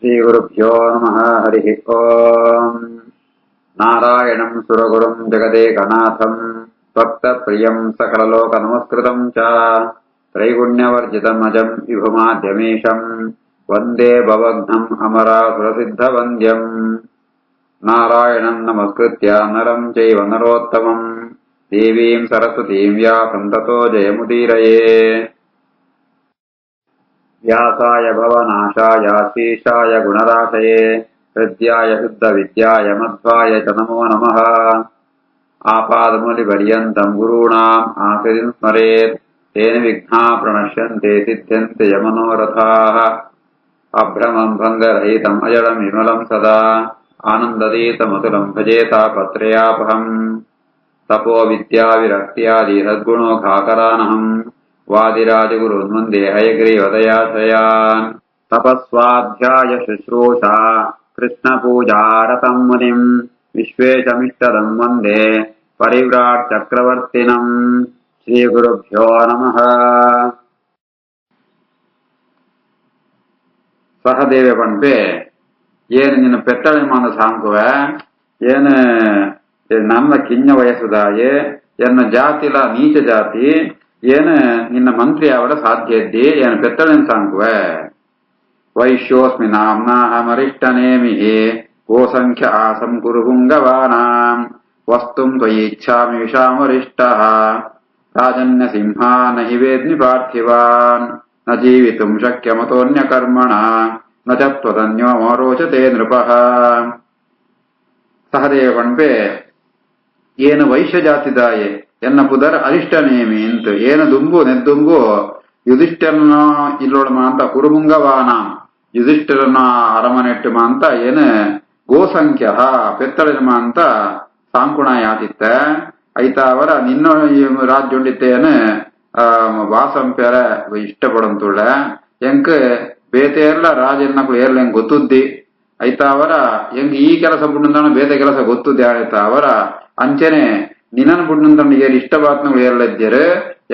श्रीगुरुभ्यो नमः। हरिः ओम्। नारायणम् सुरगुरुम् जगदेकनाथम् भक्तप्रियम् सकललोकनमस्कृतम् च त्रैगुण्यवर्जितम् अजम् विभुमाद्यमीशम् वन्दे भवघ्नम् अमरासुरसिद्धवन्द्यम्। नारायणम् नमस्कृत्य नरम् चैव नरोत्तमम् देवीम् सरस्वतीम् व्यासम् ततो जयमुदीरये। व्यासाय भवनाशाय शीशाय गुणराशये हृद्याय शुद्धविद्याय मध्वाय च नमो नमः। आपादमूलिपर्यन्तम् गुरूणाम् आकृतिम् स्मरेत् तेन विघ्नाः प्रणश्यन्ते सिद्ध्यन्ते यमनोरथाः। अभ्रमम् भङ्गरहितम् अजडम् विमलम् सदा आनन्दतीतमतुलम् भजेतापत्रयापहम्। तपो विद्याविरक्त्यादि सद्गुणोघाकरानहम् वादिराजगुरुन्वन्दे हयग्रीवदयाश्रयान्। तपस्वाध्याय शुश्रूषा कृष्णपूजारतम् मुनिम् विश्वेशमिष्टदम् वन्दे परिव्राट् चक्रवर्तिनम्। श्रीगुरुभ्यो नमः। ಸಹದೇವ ಪಂಪೆ ಏನು ನಿನ್ನ ಪೆತ್ತಳೆ ಮಾನ ಸಾಂಕುವ ಏನು ನನ್ನ ಕಿಂಜ ವಯಸ್ಸುದಾಯೆ ಎನ್ನ ಜಾತಿಲ ನೀಚ ಜಾತಿ ಏನು ನಿನ್ನ ಮಂತ್ರಿ ಅವರ ಸಾಧ್ಯ ಇದ್ದಿ ಏನು ಪೆತ್ತಳೆನ್ ಸಾಂಕುವ ವೈಶ್ಯೋಸ್ಮಿ ನಾಮ್ನಾಹಮರಿಷ್ಟನೇಮಿಹಿ ಗೋಸಂಖ್ಯ ಆಸಂ ಕುರು ಪುಂಗವಾನಾಂ ವಸ್ತುಂ ತ್ವಯಿ ಇಚ್ಛಾಮಿ ವಿಷಾಮರಿಷ್ಟಃ ರಾಜನ್ಯ ಸಿಂಹ ನಹಿ ವೇದ್ಮಿ ಪಾರ್ಥಿವಾನ್ ನ ಜೀವಿತುಂ ಶಕ್ಯಮತೋನ್ಯ ಕರ್ಮಣ ನ ಚ ತ್ವದನ್ಯೋ ಮರೋಚತೆ ನೃಪಃ. ಸಹದೇವ ಪಂಪೆ ಏನು ವೈಶ್ಯ ಜಾತಿದಾಯೆ ಎನ್ನ ಪುದರ್ ಅರಿಷ್ಟನೇಮಿ ಅಂತ ಏನು ದುಂಬು ನೆದ್ದುಂಬು ಯುಧಿಷ್ಠರನ ಇಲ್ಲೋಳ ಮಾಂತ ಕುರುಮುಂಗವಾನ ಯುಧಿಷ್ಠರನ ಅರಮನೆಟ್ಟು ಮಾಂತ ಏನು ಗೋಸಂಖ್ಯ ಪೆತ್ತಳಿನ ಮಾಂತ ಸಾಂಕುಣ ಯಾತಿತ್ತ ಐತ ಅವರ ನಿನ್ನ ರಾಜ್ಯುಂಡಿತ್ತೇನು ವಾಸಂಪ್ಯರ ಇಷ್ಟಪಡಂತುಳ್ಳ ಎಂಕ್ ಬೇತೆಯಲ್ಲ ರಾಜನ್ನಗಳು ಏರ್ಲ ಹೆಂಗ್ ಗೊತ್ತುದ್ದಿ ಐತ ಅವರ ಹೆಂಗ್ ಈ ಕೆಲಸ ಬುಡ್ಡಂತಾಣ ಬೇತೆ ಕೆಲಸ ಗೊತ್ತುದ್ದಿ ಆಯ್ತ ಅವರ ಅಂಚನೆ ನಿನ್ನನ್ ಬುಡ್ಡಂತಾಣ ಏರ್ ಇಷ್ಟಪಾತ್ನಗಳು ಏರ್ಲದ್ಯರು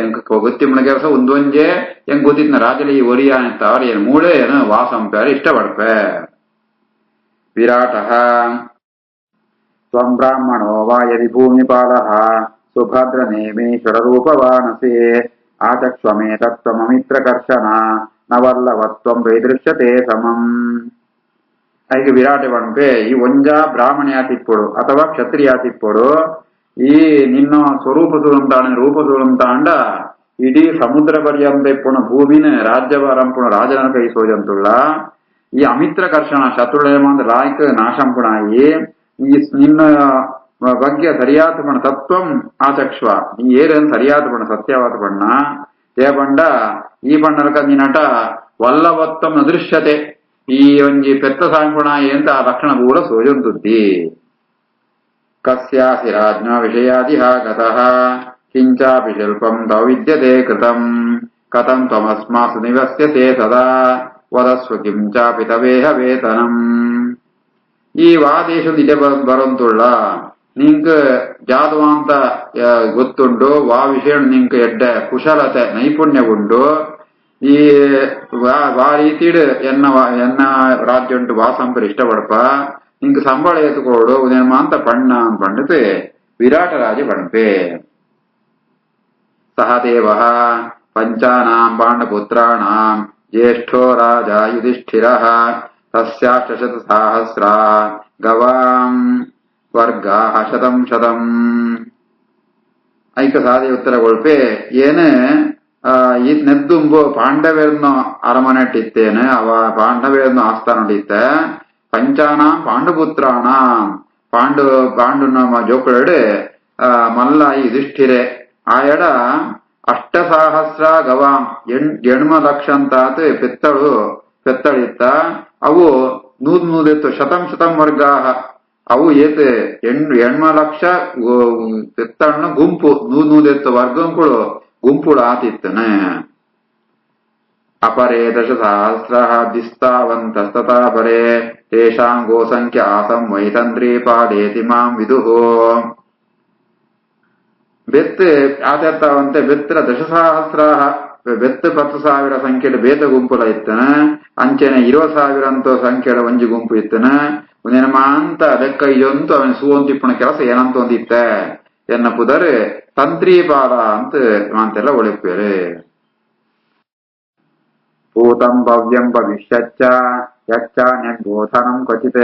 ಎಂಕ್ ಗೊತ್ತಿಮ್ಮನ ಕೆಲಸ ಒಂದೊಂಜೆ ಹೆಂಗ್ ಗೊತ್ತಿತ್ನ ರಾಜಲಿ ಒರಿಯ ಅಂತ ಅವ್ರ ಏನ್ ಮೂಳೆ ಏನು ವಾಸಂಪ್ಯಾರ ಇಷ್ಟಪಡ್ಪೆ. ವಿರಾಟ ತ್ವಂ ಬ್ರಾಹ್ಮಣೋ ವಾ ಯದಿ ಭೂಮಿಪಾಲಃ ಸುಭದ್ರ ನೇಮೀಶ್ವರ ರೂಪವಾನಸೆ ಆಚಕ್ಷ್ವಮೇ ತತ್ವಮಮಿತ್ರಕರ್ಷಣ ನವಲ್ಲವತ್ವಂ ವೈದೃಶ್ಯತೆ ಸಮಂ. ಐಗೆ ವಿರಾಟ ಪಂಪೆ ಈ ಒಂಜ ಬ್ರಾಹ್ಮಣ್ಯಾತಿಪ್ಪೊಡು ಅಥವಾ ಕ್ಷತ್ರಿಯಾತಿಪ್ಪೊಡು ಈ ನಿನ್ನ ಸ್ವರೂಪ ಸೂರಂತಾಣ ರೂಪ ಸೂರಂತಾಂಡ ಇಡೀ ಸಮುದ್ರ ಪರ್ಯಂತ ಇಪ್ಪುಣ ಭೂಮಿನ ರಾಜ್ಯವಾರಂಪುಣ ರಾಜನ ಕೈ ಸೋಜಂತುಳ್ಳ ಈ ಅಮಿತ್ರ ಕರ್ಷಣ ಶತ್ರುಳೇಮಂದ ಲಾಯ್ಕ ನಾಶಂಪುಣಾಯಿ ಈ ನಿನ್ನ ಬಗ್ಗೆ ಸರಿಯಾದ ಪಣ ತತ್ವಂ ಆಚಕ್ಷ್ವ ನೀ ಏರೇನು ಸರಿಯಾದ ಪಣ ಸತ್ಯವಾದ ಬಣ್ಣ ಏ ಬಂಡ ಈ ಬಣ್ಣದ ನಿನ್ನಟ ವಲ್ಲವತ್ವಂ ಅದೃಶ್ಯತೆ ಈ ಒಂಜಿ ಪೆತ್ತ ಸಾಂಪುಣಾಯಿ ಅಂತ ಆ ಲಕ್ಷಣ ಕೂಡ ಸೋಜಂತುದ್ದಿ. ಕಸ್ಯಾಸಿ ರಾಜ್ಞ ವಿಷಯಾದಿಹ ಗತಃ ಕಿಂಚಾಪಿ ಶಿಲ್ಪಂ ತವ ವಿದ್ಯತೆ ಕೃತಂ ಕಥಂ ತ್ವಮಸ್ಮಾಸು ನಿವಸ್ಯತೆ ಸದಾ ವದಸ್ವ ಕಿಂಚಾಪಿ ತವೇಹ ವೇತನಂ. ಈ ವಾದೇಶ ನಿಜ ಬರಂತುಳ್ಳ ನಿಂಕ ಜಾದವಾಂತ ಗೊತ್ತುಂಡು ವಾ ವಿಷಯ ನಿಂಕ ಎಡ್ಡ ಕುಶಲತೆ ನೈಪುಣ್ಯ ಉಂಡು ಈ ವಾ ರೀತಿಡ್ ಎನ್ನ ರಾಜ್ಯ ಉಂಟು ವಾಸಂಪರ್ ಇಷ್ಟಪಡಪ ನಿಂಕ ಸಂಬಳ ಎತ್ಕೊಡು ಮಾಂತ ಪಣ್ಣ ಅಂತ ಪಂಡಿತು ವಿರಾಟ ರಾಜ ಪಣಪೆ. ಸಹದೇವ ಪಂಚಾನಾಂ ಪಾಂಡಪುತ್ರಾಣಾಂ ಜ್ಯೇಷ್ಠೋ ರಾಜ ಯುಧಿಷ್ಠಿರಃ ತಸ್ಯಾಷ್ಟಶತ ಸಹಸ್ರ ಗವಾಂ ವರ್ಗಾಃ ಶತಂ ಶತಂ. ಐಕ ಸಹದೇವ ಉತ್ತರ ಕೊಳ್ಪೆ ಏನು ಈ ನೆದ್ದುಂಬು ಪಾಂಡವೇರ್ನ ಅರಮನೆಟ್ಟಿತ್ತೇನೆ ಅವ ಪಾಂಡವೇರ್ನ ಆಸ್ಥಾನಡಿತ್ತ ಪಂಚಾನಾಂ ಪಾಂಡುಪುತ್ರಾಣಾಂ ಪಾಂಡು ನಮ್ಮ ಜೋಕುಳಡೆ ಮಲ್ಲ ಯುಧಿಷ್ಠಿರೆ ಆಯಡ ಅಷ್ಟಸಹಸ್ರ ಗವಾಂ ಎಣ್ಮ ಲಕ್ಷ ಅಂತಾತ್ ಪೆತ್ತಳಿತ್ತ ಅವು ನೂದೆತ್ತು ಶತಂ ಶತಂ ವರ್ಗಾಹ ಅವು ಏತ್ ಎಣ್ಮ ಲಕ್ಷ ಪೆತ್ತಣ್ಣ ಗುಂಪು ನೂದೆತ್ತು ವರ್ಗಂಕುಳು ಗುಂಪುಳು ಆತಿತ್ತನ. ಅಪರೇ ದಶಸಹಸ್ರ ದಿಸ್ತಾವಂತಸ್ತಥಾ ಪರೇ ತೇಷಾಂ ಗೋಸಂಖ್ಯ ಆಸಂ ವೈತಂದ್ರೀಪಾದೇತಿ ಮಾಂ ವಿದುಃ. ಬೆತ್ ಆತರ್ತಾವಂತೆ ಬೆತ್ರ ದಶಸಹಸ್ರ ಬೆತ್ತ 10,000 ಸಂಖ್ಯೆಡ ಬೇತ ಗುಂಪುಲ ಇತ್ತನ ಅಂಚನೆ 20,000 ಅಂತೋ ಸಂಖ್ಯೆಡ ಒಂಜಿ ಗುಂಪು ಇತ್ತನ ಉಂದೆನ ಮಾಂತ ಲೆಕ್ಕ ಇಜೊಂತು ಅವನ ಸುವಂತಿಪ್ಪಣ ಕೆಲಸ ಏನಂತ ಒಂದಿತ್ತ ಎನ್ನ ಪುದರೆ ತಂತ್ರಿ ಪಾಲ ಅಂತ ಮಾಂತೆಲ್ಲ ಒಳಿಪೇರೆ. ಭೂತಂ ಭವ್ಯಂ ಭವಿಷ್ಯಚ್ಚ ಯಚ್ಚಾನ್ಯದ್ಬೋಧನಂ ಕ್ವಚಿತ್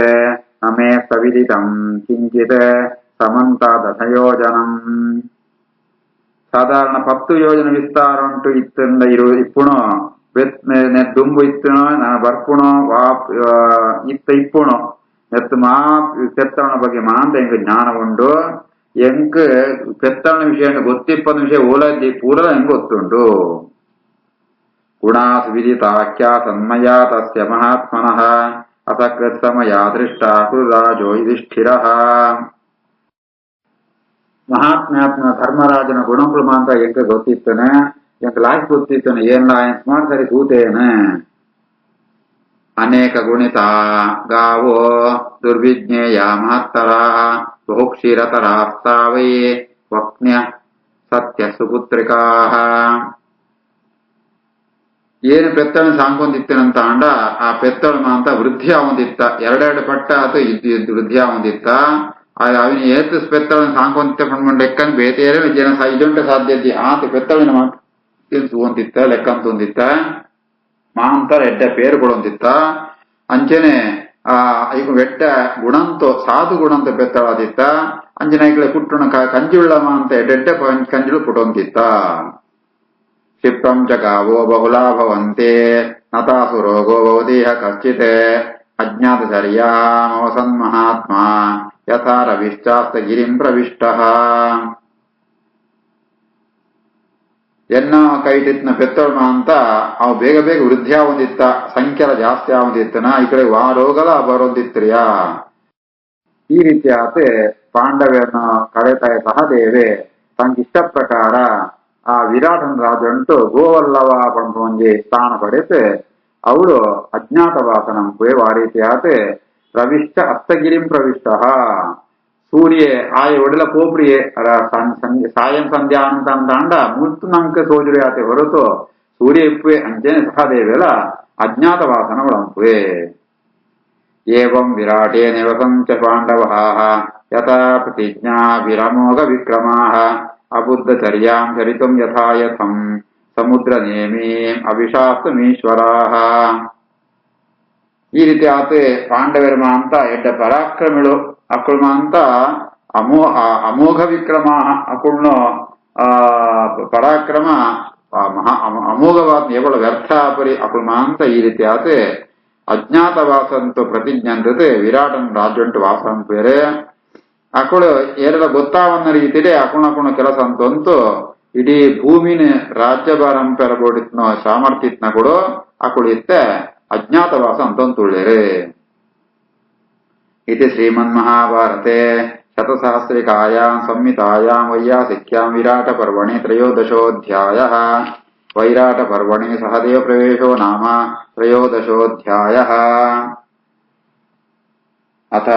ನಮೇ ಸವಿದಿತಂ ಕಿಂಚಿತ್ ಸಮಂತಾದಶಯೋಜನಂ. ಸಾಧಾರಣ 10 ಯೋಜನೆ ವಿಸ್ತಾರ ಉಂಟು ಇತ್ತಂದ ಇಪ್ಪುಣೋ ದುಂಬು ಇತ್ತನೋ ಬರ್ಪುಣೋ ಇತ್ತ ಇಪ್ಪುಣೋ ಎತ್ತು ಮಾ ಪೆತ್ತಳನ ಬಗ್ಗೆ ಮಾಂತ ಎಂಕ್ ಜ್ಞಾನ ಉಂಡು ಎಂಕ್ ಪೆತ್ತಳನ ವಿಷಯ ಗೊತ್ತಿಪ್ಪದ ವಿಷಯ ಓಲದ್ದಿ ಪೂರ ಎಂಕ್ ಗೊತ್ತುಂಟು. ಗುಣಾಸ್ ವಿದಿತಾಖ್ಯ ಸನ್ಮಯ ತಸ್ಯ ಮಹಾತ್ಮನಃ ಅಸಕೃತ್ ಸಮಯ ದೃಷ್ಟ ಕುರುರಾಜೋ ಯುಧಿಷ್ಠಿರಃ. ಮಹಾತ್ಮ್ಯಾತ್ಮ ಧರ್ಮರಾಜನ ಗುಣಗಳು ಮಾಂತ ಎಂಕ ಗೊತ್ತಿತ್ತನ ಎಂಕ ಲಾಯ್ಕ್ ಗೊತ್ತಿತ್ತನ ಏನ್ ಲಾಯನ್ಸ್ ಮಾಡ್ಸರಿ ಕೂತೇನ. ಅನೇಕ ಗುಣಿತ ಗಾವೋ ದುರ್ವಿಜ್ಞೇಯ ಮಹತ್ತರ ಬಹುಕ್ಷೀರತರಾಸ್ತಾವೈ ವಕ್ನ್ಯ ಸತ್ಯ ಸುಪುತ್ರಿಕಾ. ಏನು ಪೆತ್ತಳನ ಸಾಂಕೊಂದಿತ್ತನಂತ ಅಂಡ ಆ ಪೆತ್ತಳ ಮಾಂತ ವೃದ್ಧಿ ಆವಂದಿತ್ತ 2 ಪಟ್ಟ ಆತ ಇದ್ದು ವೃದ್ಧಿ ಆವಂದಿತ್ತ ಅವನ ಏತು ಪೆತ್ತಳನ ಸಾಂಕೊಂದಿತ್ತ ಲೆಕ್ಕನ್ ಬೇತೇರೆ ಜನ ಇದೊಂಟ ಸಾಧ್ಯತೆ ಆತ ಪೆತ್ತಳಿನ ಮಾತು ಸುವಂತಿತ್ತ ಲೆಕ್ಕಂತ ಹೊಂದಿತ್ತ ಮಾಂತ ಎಡ್ಡ ಪೇರುಗಳೊಂದಿತ್ತ ಅಂಚನೆ ಈಗ ವೆಟ್ಟ ಗುಣಂತೋ ಸಾಧು ಗುಣಂತ ಪೆತ್ತಳಾದಿತ್ತ ಅಂಜನ ಈಗಲೇ ಕುಟ್ಟುಣ ಕಂಜುಳ್ಳ ಮಾಂತ ಎಡ್ಡೆಡ್ಡ ಕಂಜುಳು ಪುಟೊಂದಿತ್ತ. ಕ್ಷಿಪ್ರಂ ಚ ಗಾವೋ ಬಹುಲಾ ಭವಂತೆ ನತಾಸು ರೋಗೋ ಭವದೇಹ ಕಶ್ಚಿತ್ ಅಜ್ಞಾತಚರ್ಯಾಮವಸನ್ಮಹಾತ್ಮ ಯಥಾ ರವಿಶ್ಚಾಸ್ತ ಗಿರಿಂ ಪ್ರವಿಷ್ಟಃ. ಎನ್ನ ಕೈಟಿತ್ನ ಪೆತ್ತೊಳ್ಮ ಅಂತ ಅವು ಬೇಗ ಬೇಗ ವೃದ್ಧಿ ಆವಂದಿತ್ತ ಸಂಖ್ಯೆಲ ಜಾಸ್ತಿ ಆವಂದಿತ್ತನ ಈ ಕಡೆ ರೋಗಲ ಬರೋದಿತ್ರಿಯ. ಈ ರೀತಿ ಆತೆ ಪಾಂಡವರನ್ನು ಕಳೆತಾಯ ಸಹದೇವೆ ತನಗಿಷ್ಟ ಪ್ರಕಾರ ಆ ವಿರಾಟನ ರಾಜಂಟು ಗೋವಲ್ಲವ ಪಂಪೊಂಜಿ ಸ್ಥಾನ ಪಡೆತೆ ಅವಳು ಅಜ್ಞಾತವಾಸನಂಪುವೆ ಆ ರೀತಿ ಆತೆ ಪ್ರವಿಷ್ಟ ಅಸ್ತಗಿರಿಂ ಪ್ರವಿಷ್ಟ. ಸೂರ್ಯ ಆಯ ಒಡಲ ಪೋಪ್ರಿಯೆ ಸಾಯಂ ಸಂಧ್ಯಾ ಅಂತ ಅಂದ ಮುತ್ತು ನಂಕ ಸೋಜುರಿ ಆತೆ ಹೊರತು ಸೂರ್ಯ ಇಪ್ಪುವೆ ಅಂಚನೆ ಸಹದೇವೆಲ ಅಜ್ಞಾತವಾಸನ ಒಳಂಪುವೆ. ಏವಂ ವಿರಾಟೇ ನಿವಸಂ ಚ ಪಾಂಡವಃ ಯಥಾ ಪ್ರತಿಜ್ಞಾ ವಿರಮೋಘ ವಿಕ್ರಮಾಃ ಅಬುದ್ಧಚರ್ಯಾಂ ಚರಿತುಂ ಯಥಾಯಥಂ ಸಮುದ್ರ ನೇಮೀಂ ಅವಿಶಾಸ್ತಮೀಶ್ವರಾಃ. ಈ ರೀತಿ ಆತೆ ಪಾಂಡವರ್ಮ ಅಂತ ಎಡ್ಡ ಪರಾಕ್ರಮಿಳು ಅಕುಳ್ಮ ಅಂತ ಅಮೋಘ ವಿಕ್ರಮ ಅಕುಳ್ನೋ ಪರಾಕ್ರಮ ಅಮೋಘವಾದ ಎವಳ ವ್ಯರ್ಥ ಪರಿ ಅಕುಳ್ಮ ಅಂತ ಈ ರೀತಿ ಆತೆ ಅಜ್ಞಾತವಾಸಂತು ಪ್ರತಿಜ್ಞಂತತೆ ವಿರಾಟನ್ ರಾಜ್ಯಂಟು ವಾಸಂ ಬೇರೆ ಅಕುಳು ಏರೆಲ್ಲ ಗೊತ್ತಾವನ್ನ ರೀತಿಡೆ ಅಕುಣ ಕೆಲಸ ಅಂತಂತು ಇಡೀ ಭೂಮಿನ ರಾಜ್ಯಭಾರಂ ಪೆರಬೋಡಿತ್ನೋ ಸಾಮರ್ಥ್ಯತ್ನ ಕೊಡು ಅಕುಳು ಇತ್ತ ಅಜ್ಞಾತವಾಸ ಅಂತಂತುಳ್ಳೇರೆ. इति श्रीमन्महाभारते शतसहस्रिकायां संहितायां वैयासिक्यां विराटपर्वणि 13 वैराटपर्वणि सहदेवप्रवेशो नाम 13 अथ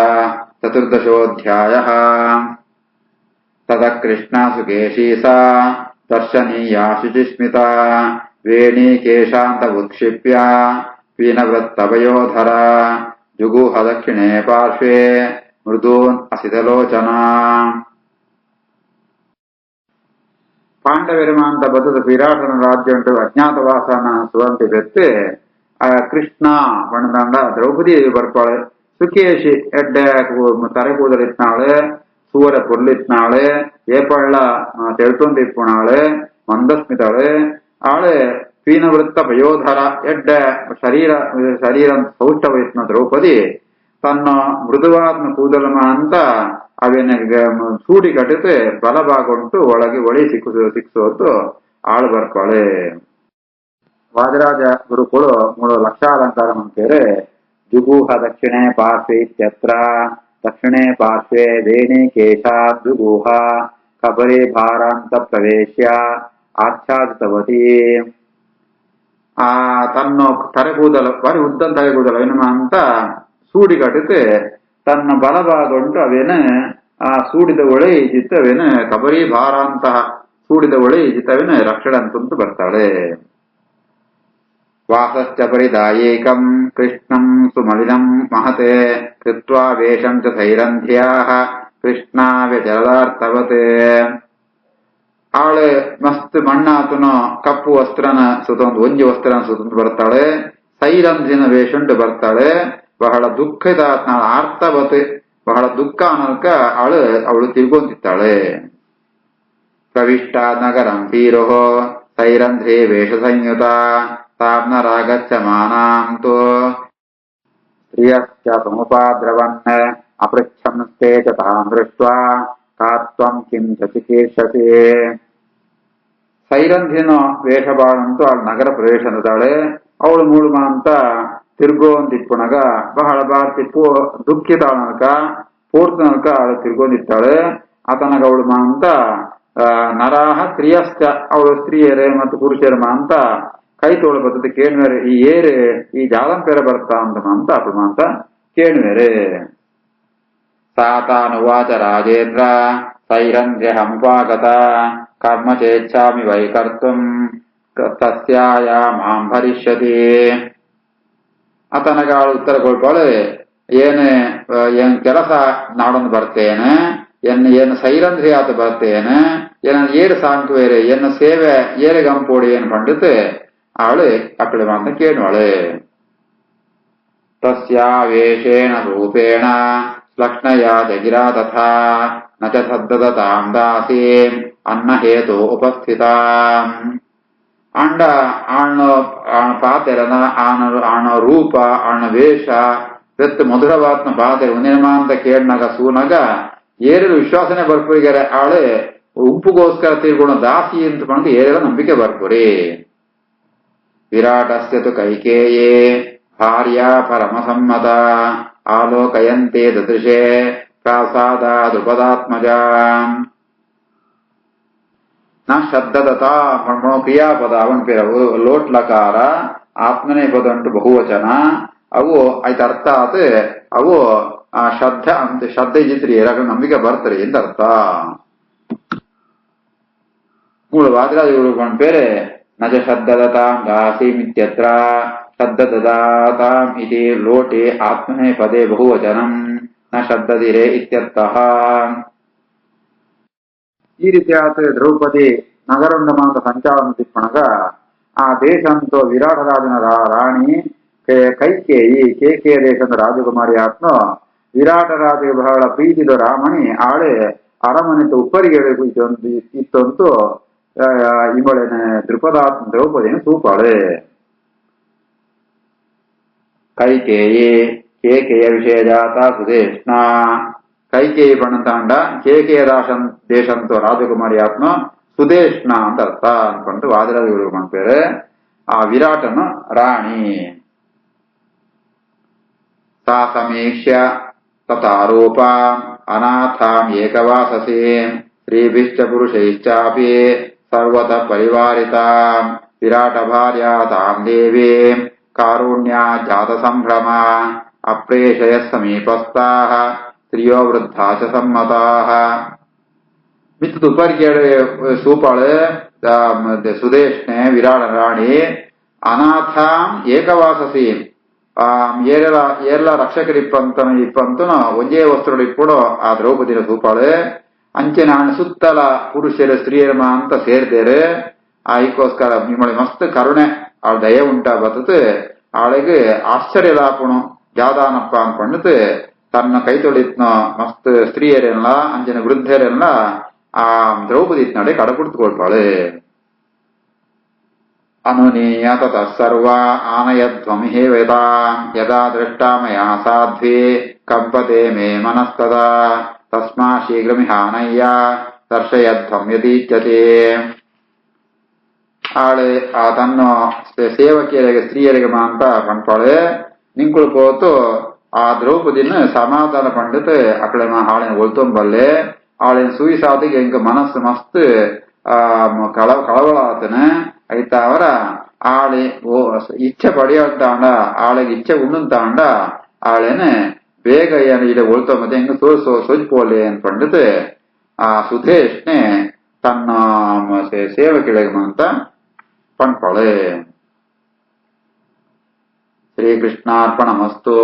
14 ततः कृष्णा सुकेशी सा दर्शनीया शुचिस्मिता वेणी केशान्तमुत्क्षिप्य पीनवृत्तभयोधरा जुगुह दक्षिणे पार्श्वे मृदून् असितलोचना. ಪಾಂಡವರಿಮ ಅಂತ ಬದದ ವಿರಾಟನ ರಾಜ್ಯ ಉಂಟು ಅಜ್ಞಾತವಾಸನ ಸುವಂತಿ ಬೆತ್ತೆ ಕೃಷ್ಣ ಬಣ್ಣದಂಡ ದ್ರೌಪದಿ ಬರ್ಪಾಳೆ ಸುಕೇಶಿ ಎಡ್ಡ ತರೆ ಕೂದಲಿತ್ನಾಳೆ ಸೂರ ಪುರ್ಲಿತ್ನಾಳೆ ಏಪಳ್ಳ ತೆಳ್ತೊಂದಿಪ್ಪುಣಾಳೆ ಮಂದಸ್ಮಿತಾಳೆ ಆಳೆ ಪೀನವೃತ್ತ ಭಯೋಧರ ಎಡ್ಡ ಶರೀರ ಸೌಷ್ಠವಯತ್ನ ದ್ರೌಪದಿ ತನ್ನ ಮೃದುವಾದ ಕೂದಲಮ ಅಂತ ಅವೇನ ಸೂಡಿ ಕಟ್ಟಿತೆ ಬಲಭಾಗುಂಟು ಒಳಗೆ ಒಳಿ ಸಿಕ್ಸೋದು ಆಳು ಬರ್ಪಾಳೆ. ವಾದಿರಾಜ ಗುರುಕುಳು 3 ಲಕ್ಷಾಲಂಕಾರ ಅಂತಾರೆ. ಜುಗೂಹ ದಕ್ಷಿಣೆ ಪಾರ್ಶ್ವೆ ಇತ್ಯತ್ರ ದಕ್ಷಿಣೆ ಪಾರ್ಶ್ವೆ ವೇಣಿ ಕೇಶಾ ಜುಗೂಹ ಕಬರಿ ಭಾರಾಂತ ಪ್ರವೇಶ್ಯ ಆಚ್ಛಾದಿತವತಿ. ತನ್ನ ತರೆಗೂದಲು ಬಾರಿ ಉದ್ದ ತರೆಗೂದಲು ಏನಮ್ಮ ಅಂತ ಸೂಡಿ ಕಟ್ಟಿತೆ ತನ್ನ ಬಲಭಾಗುಂಟು ಅವೇನ ಆ ಸೂಡಿದ ಒಳೆ ಈಜಿತ್ತವೇನ ಕಬರಿ ಭಾರ ಅಂತಹ ಸೂಡಿದ ಒಳೆ ಈಜಿತ್ತವೇನ ರಕ್ಷಣೆ ಅಂತಂತೂ ಬರ್ತಾಳೆ. ವಾಸಶ್ಚ ಪರಿದಾಯೇಕಂ ಕೃಷ್ಣಂ ಸುಮಲಿನಂ ಮಹತೆ ಕೃತ್ವಾ ವೇಷಂ ಚ ಸೈರಂಧ್ಯಾಃ ಕೃಷ್ಣಾವ್ಯ ಜಲದಾರ್ಥವತ್. ಅವಳು ಮಸ್ತ್ ಮಣ್ಣಾತುನ ಕಪ್ಪು ವಸ್ತ್ರನ ಸುತ್ತೊಂದು ಒಂಜಿ ವಸ್ತ್ರನ ಸುತ್ತೊಂದು ಬರ್ತಾಳೆ, ಸೈರಂಧ್ರಿನ ವೇಷುಂಡು ಬರ್ತಾಳೆ, ಬಹಳ ದುಃಖದ ಆರ್ತವತ್ ಬಹಳ ದುಃಖ ಅನ್ನೋದಕ್ಕ ಅವಳು ತಿರ್ಗೊಂತಿತ್ತಾಳೆ. ಪ್ರವಿಷ್ಟ ನಗರಂ ಧೀರೋ ಸೈರಂಧ್ರೇ ವೇಷ ಸಂಯುತ ತಾಮ್ನ ರಾಗಚ್ಚ ಮಾನಾಂತೋ ಸ್ತ್ರಿಯಶ್ಚ ಸಮುಪಾದ್ರವನ್ ಅಪೃಚ್ಛಂಸ್ತೆ ಚ ತಾಂ ದೃಷ್ಟ್ವಾ ಕಾತ್ವಂ ಕಿಂ ಚ ಚಿಕೀರ್ಷಸಿ. ಸೈರಂಧ್ರಿನ ವೇಷಬಾಳಂತೂ ಅವಳು ನಗರ ಪ್ರವೇಶಿಸಿದಾಳೆ. ಅವಳು ಮೂಳುಮ ಅಂತ ತಿರ್ಗೋಂದಿಪ್ಪುಣಗ ಬಹಳ ಬಾರ್ತಿ ದುಃಖಿತಾಳನಕ ಪೂರ್ತನಕ ಅವಳು ತಿರ್ಗೊಂದಿತ್ತಾಳೆ. ಆತನಗ ಅವಳು ಮಾ ಅಂತ ನರಾಹ ಸ್ತ್ರೀಯಶ್ಚ ಅವಳು ಸ್ತ್ರೀಯರೇ ಮತ್ತು ಪುರುಷರ ಮಾ ಅಂತ ಕೈ ತೋಳು ಬರ್ತದೆ ಕೇಳುವರೆ ಈ ಏರೆ ಈ ಜಾಲಂ ಪೇರ ಬರ್ತಾ ಅಂತ ಅಪಮ ಅಂತ ಕೇಳುವರೆ. ಸಾತಾನುವಾಚ ರಾಜೇಂದ್ರ ಸೈರಂಧ್ಯ ಹಂಪಾಗತ ಕರ್ಮ ಚೇಚ್ಛಾಮಿ ವೈಕರ್ತುಂ ತಸ್ಯಾಯ ಮಾಂ ಭರಿಷ್ಯತಿ. ಆತನಗ ಅವಳು ಉತ್ತರ ಕೊಡ್ಬಾಳೆ, ಏನ್ ಕೆಲಸ ನಾಡೊಂದು ಬರ್ತೇನೆ, ಏನು ಸೈರಂಧ್ರಿ ಆತ ಬರ್ತೇನೆ, ಏರು ಸಾಂಕುವೇರೆ ಎನ್ನ ಸೇವೆ ಏರೆ ಗಂಪೋಡಿ ಏನು ಪಂಡಿತೆ ಅವಳು ಅಕ್ಕಳೆ ಮಾತ ಕೇಳುವಳೆ. ತಸ್ಯಾವೇಶೇಣ ರೂಪೇಣ ಲಕ್ಷ್ಣಯ ಜಗಿರಾ ತಥಾ ನ ಚ ಸದ್ದತಾಂ ದಾಸಿ ಅನ್ನ ಹೇತು ಉಪಸ್ಥಿತ. ಅಂಡ ಆಣ ಪಾತೆರನ ಆಣ ರೂಪ ಆಣ ವೇಷ ಬೆತ್ತ ಮಧುರವಾತ್ನ ಪಾತೆರ ಉನಿರ್ಮ ಅಂತ ಕೇಳಿನಾಗ ಸೂನಾಗ ಏರೆಲ್ಲ ವಿಶ್ವಾಸನೆ ಬರ್ಪುರಿಗಾರೆ ಅವಳೆ ಉಪ್ಪುಗೋಸ್ಕರ ತೀರ್ಕೊಂಡು ದಾಸಿ ಅಂತ ಬಂದು ಏರೆಲ್ಲ ನಂಬಿಕೆ ಬರ್ಪುರಿ. ವಿರಾಟಸ್ಯ ತು ಕೈಕೇಯೇ ಭಾರ್ಯ ಪರಮ ಸಮ್ಮತ ಆಲೋಕಯಂತೆ ದದೃಶೆ ಪ್ರಾಸಾದ ದ್ರುಪದಾತ್ಮಜ. ನಾ ಶಬ್ದದತ ಕ್ರಿಯಾಪದ ಅವನ ಪೇರವು ಲೋಟ್ ಲಕಾರ ಆತ್ಮನೇ ಪದ ಉಂಟು ಬಹುವಚನ ಅವು ಆಯ್ತು ಅರ್ಥ ಆತ ಅವು ಶ್ರದ್ಧ ಅಂತ ಶ್ರದ್ಧೆ ಇದ್ರಿ ನಂಬಿಕೆ ಬರ್ತಾರೆ ಎಂತ ಅರ್ಥ. ಮೂಲ ವಾದಿರಾಜಗಳು ಕೊಂಡ ಬೇರೆ ನಜ ಶ್ರದ್ಧದತಾಂ ದಾಸೀಮಿತ್ಯತ್ರ ಶ್ರದ್ಧದತಾಂ ಇತಿ ಲೋಟೆ ಆತ್ಮನೇ ಪದೇ ಬಹುವಚನಂ ನ ಶ್ರದ್ಧದಿರೆ ಇತ್ಯರ್ಥಃ. ಈ ರೀತಿಯಾದ ದ್ರೌಪದಿ ನಗರೊಂಡಮ ಅಂತ ಸಂಚಾರ ತಿಪ್ಪಣಗ ಆ ದೇಶ ಅಂತೂ ವಿರಾಟ ರಾಜನ ರಾಣಿ ಕೈಕೇಯಿ ಕೇಕೆಯ ದೇಶದ ರಾಜಕುಮಾರಿ ಆತ್ಮ ವಿರಾಟ ರಾಜಗೆ ಬಹಳ ಪ್ರೀತಿದ ರಾಮಣಿ ಆಳೆ ಅರಮನೆ ಉಪ್ಪರಿಗೆ ಇತ್ತಂತೂ ಇವಳೇನೆ ದ್ರುಪದಾತ್ಮ ದ್ರೌಪದಿನ ಸೂಪಾಳೆ. ಕೈಕೇಯಿ ಕೇಕೆಯ ವಿಷಯ ಜಾತ ಸುದೇಶ್ನ ಕೈಕೇಯಿ ಪಣತಾಂಡ ಕೇಕೆಯ ದೇಶಂತೋ ರಾಜಕುಮಾರಿ ಆತ್ಮ ಸುದೇಶ್ನ ಅಂತ ಅರ್ಥ ಅನ್ಕೊಂಡು ವಾದಿರಾಜಗಳು ಮಾಡ್ತಾರೆ. ಆ ವಿರಾಟನ ರಾಣಿ ಸಾ ಸಮೀಕ್ಷ್ಯ ತಥಾರೂಪ ಅನಾಥಾಂ ಏಕವಾಸಸಿ ಸ್ತ್ರೀಭಿಶ್ಚ ಪುರುಷೈಶ್ಚಾಪಿ ಸರ್ವತಃ ಪರಿವಾರಿತಾಂ ವಿರಾಟ ಭಾರ್ಯಾ ತಾಂ ದೇವೀಂ ಕಾರುಣ್ಯ ಜಾತ ಸಂಭ್ರಮ ಅಪ್ರೇಷಯ ಸಮೀಪಸ್ಥಾಃ ಸ್ತ್ರೀಯೋ ವೃದ್ಧಾ ಚ ಸಮ್ಮತಾಃ. ಮಿತ್ತು ಉಪರಿಗೆ ಸೂಪಾಳೆ ಸುದೇಶ್ನೆ ವಿರಾಟ ರಾಣಿ ಅನಾಥಾಂ ಏಕವಾಸಸಿ ಏರೆಲ್ಲ ರಕ್ಷಕರಿಪ್ಪಂತನ ಒಂದೇ ವಸ್ತ್ರಗಳಿಪ್ಪುಡು ಆ ದ್ರೌಪದಿನ ಸೂಪಾಳೆ. ಅಂಚೆ ನಾನು ಸುತ್ತಲ ಪುರುಷರು ಸ್ತ್ರೀಯರ ಅಂತ ಸೇರ್ದೇರೆ ಆಯ್ಕೋಸ್ಕರ ನಿಮ್ಮಳಿ ಮಸ್ತ್ ಕರುಣೆ ಅವಳ ದಯ ಉಂಟಾ ಬರ್ತದೆ. ಅವಳಿಗೆ ಆಶ್ಚರ್ಯ ಲಾಪುಣು ಜಾದಾನಪ್ಪ ಅನ್ಕೊಂಡತೆ ತನ್ನ ಕೈ ತೊಳಿತ್ನ ಮಸ್ತ್ ಸ್ತ್ರೀಯರೆಲ್ಲ ಅಂಜನ ವೃದ್ಧರೆಲ್ಲ ಆ ದ್ರೌಪದಿ ನಡೆ ಕಡ ಕುಡ್ತುಕೊಳ್ತಾಳೆ. ಅನುನೀಯ ತತಃ ಸರ್ವ ಆನಯಧ್ವಮಿಹೇ ವೇದಾಂ ಯದಾ ದೃಷ್ಟಾ ಮಯಾ ಸಾಧ್ವಿ ಕಂಪತೆ ಮೇ ಮನಸ್ತದಾ ತಸ್ಮಾ ಶೀಘ್ರಮಿಹಾನಯ್ಯ ದರ್ಶಯಧ್ವಂ ಯದೀಚ್ಯತೆ. ಆಳೆ ಆ ತನ್ನ ಸೇವಕಿಯರಿಗೆ ಸ್ತ್ರೀಯರಿಗೆ ಅಂತ ಕಂಪಾಳೆ ನಿಂಕುಳು ಪೋತು ಆ ದ್ರೌಪದಿನ ಸಮಾಧಾನ ಪಂಡಿತ ಅಕಡೆ ಹಾಳಿನ ಒಳ್ತೊಂಬಲ್ಲೆ ಆಳಿನ ಸೂಯಿಸಾದಿಗೆ ಇಂಕ ಮನಸ್ಸು ಮಸ್ತ್ ಕಳವಳ ಆತನೆ ಐತ ಅವರ ಆಳೆ ಇಚ್ಛೆ ಪಡೆಯಂತಾಂಡ ಆಳಿಗೆ ಇಚ್ಛೆ ಉಣ್ಣಂತಾಂಡ ಆಳೇನೆ ಬೇಗ ಏನು ಇಡ ಒಳ್ತೊಂಬತ್ತೆ ಹೆಂಗ ಸೊಜ್ಪೋಲೆ ಅನ್ಪಂಡಿತ ಆ ಸುಧೇಶ್ನೆ ತನ್ನ ಸೇವಕಿಳಿಗೆ ಅಂತ ಪಂಡ್ಪಾಳೆ. ಶ್ರೀಕೃಷ್ಣಾರ್ಪಣಮಸ್ತು.